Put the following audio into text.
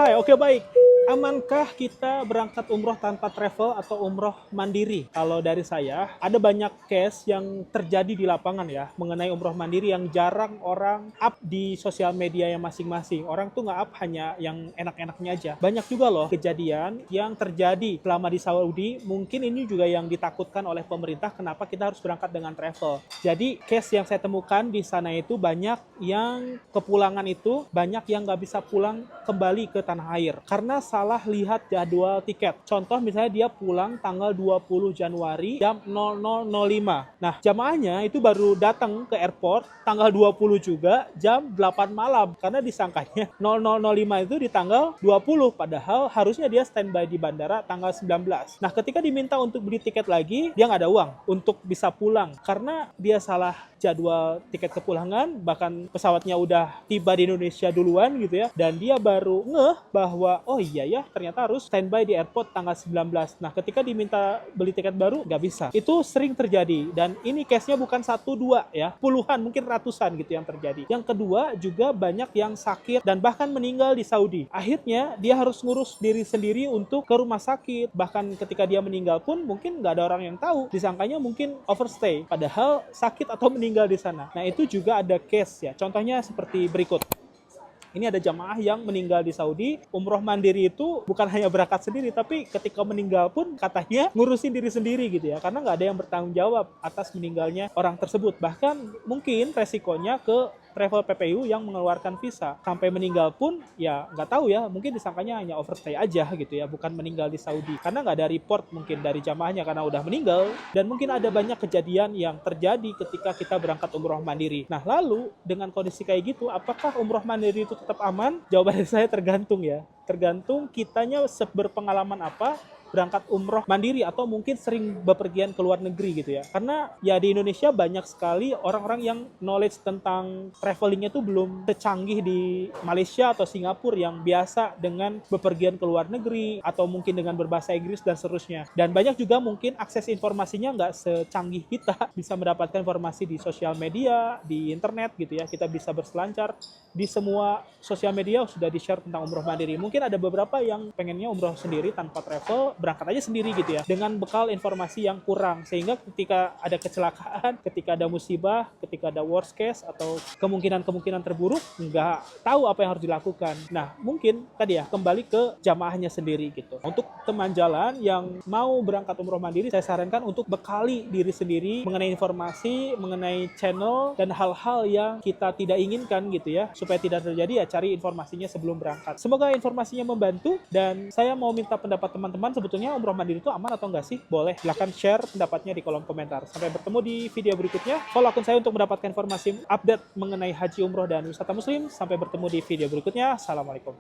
Hai, oke baik. Amankah kita berangkat umroh tanpa travel atau umroh mandiri? Kalau dari saya, ada banyak case yang terjadi di lapangan ya, mengenai umroh mandiri yang jarang orang up di sosial media yang masing-masing. Orang tuh nggak up hanya yang enak-enaknya aja. Banyak juga loh kejadian yang terjadi selama di Saudi. Mungkin ini juga yang ditakutkan oleh pemerintah, kenapa kita harus berangkat dengan travel. Jadi, case yang saya temukan di sana itu banyak yang kepulangan itu, banyak yang nggak bisa pulang kembali ke tanah air. Karena salah lihat jadwal tiket. Contoh misalnya dia pulang tanggal 20 Januari jam 00.05. Nah, jamaahnya itu baru datang ke airport tanggal 20 juga jam 8 malam. Karena disangkanya 00.05 itu di tanggal 20. Padahal harusnya dia standby di bandara tanggal 19. Nah, ketika diminta untuk beli tiket lagi, dia nggak ada uang untuk bisa pulang. Karena dia salah jadwal tiket kepulangan, bahkan pesawatnya udah tiba di Indonesia duluan gitu ya. Dan dia baru ngeh bahwa, oh iya ya, ternyata harus standby di airport tanggal 19. Nah, ketika diminta beli tiket baru, nggak bisa. Itu sering terjadi. Dan ini case-nya bukan satu, dua ya. Puluhan, mungkin ratusan gitu yang terjadi. Yang kedua, juga banyak yang sakit dan bahkan meninggal di Saudi. Akhirnya, dia harus ngurus diri sendiri untuk ke rumah sakit. Bahkan ketika dia meninggal pun, mungkin nggak ada orang yang tahu. Disangkanya mungkin overstay. Padahal sakit atau meninggal di sana. Nah, itu juga ada case ya. Contohnya seperti berikut. Ini ada jamaah yang meninggal di Saudi. Umroh mandiri itu bukan hanya berangkat sendiri, tapi ketika meninggal pun katanya ngurusin diri sendiri gitu ya. Karena nggak ada yang bertanggung jawab atas meninggalnya orang tersebut. Bahkan mungkin resikonya ke travel PPU yang mengeluarkan visa. Sampai meninggal pun ya nggak tahu ya, mungkin disangkanya hanya overstay aja gitu ya, bukan meninggal di Saudi. Karena nggak ada report mungkin dari jamaahnya karena udah meninggal. Dan mungkin ada banyak kejadian yang terjadi ketika kita berangkat umroh mandiri. Nah, lalu dengan kondisi kayak gitu, apakah umroh mandiri itu tetap aman? Jawaban saya tergantung ya. Tergantung kitanya berpengalaman apa berangkat umroh mandiri atau mungkin sering bepergian ke luar negeri gitu ya. Karena ya di Indonesia banyak sekali orang-orang yang knowledge tentang travelingnya tuh belum secanggih di Malaysia atau Singapura yang biasa dengan bepergian ke luar negeri atau mungkin dengan berbahasa Inggris dan seterusnya. Dan banyak juga mungkin akses informasinya nggak secanggih kita, bisa mendapatkan informasi di sosial media, di internet gitu ya. Kita bisa berselancar di semua sosial media sudah di-share tentang umroh mandiri. Mungkin ada beberapa yang pengennya umroh sendiri tanpa travel, berangkat aja sendiri gitu ya, dengan bekal informasi yang kurang, sehingga ketika ada kecelakaan, ketika ada musibah, ketika ada worst case atau kemungkinan-kemungkinan terburuk, nggak tahu apa yang harus dilakukan. Nah, mungkin tadi ya, kembali ke jamaahnya sendiri gitu. Untuk teman jalan yang mau berangkat umroh mandiri, saya sarankan untuk bekali diri sendiri mengenai informasi, mengenai channel, dan hal-hal yang kita tidak inginkan gitu ya, supaya tidak terjadi ya, cari informasinya sebelum berangkat. Semoga informasinya membantu, dan saya mau minta pendapat teman-teman, sebetulnya umroh mandiri itu aman atau enggak sih? Boleh, silahkan share pendapatnya di kolom komentar. Sampai bertemu di video berikutnya. Follow akun saya untuk mendapatkan informasi update mengenai haji, umroh, dan wisata muslim. Sampai bertemu di video berikutnya. Assalamualaikum.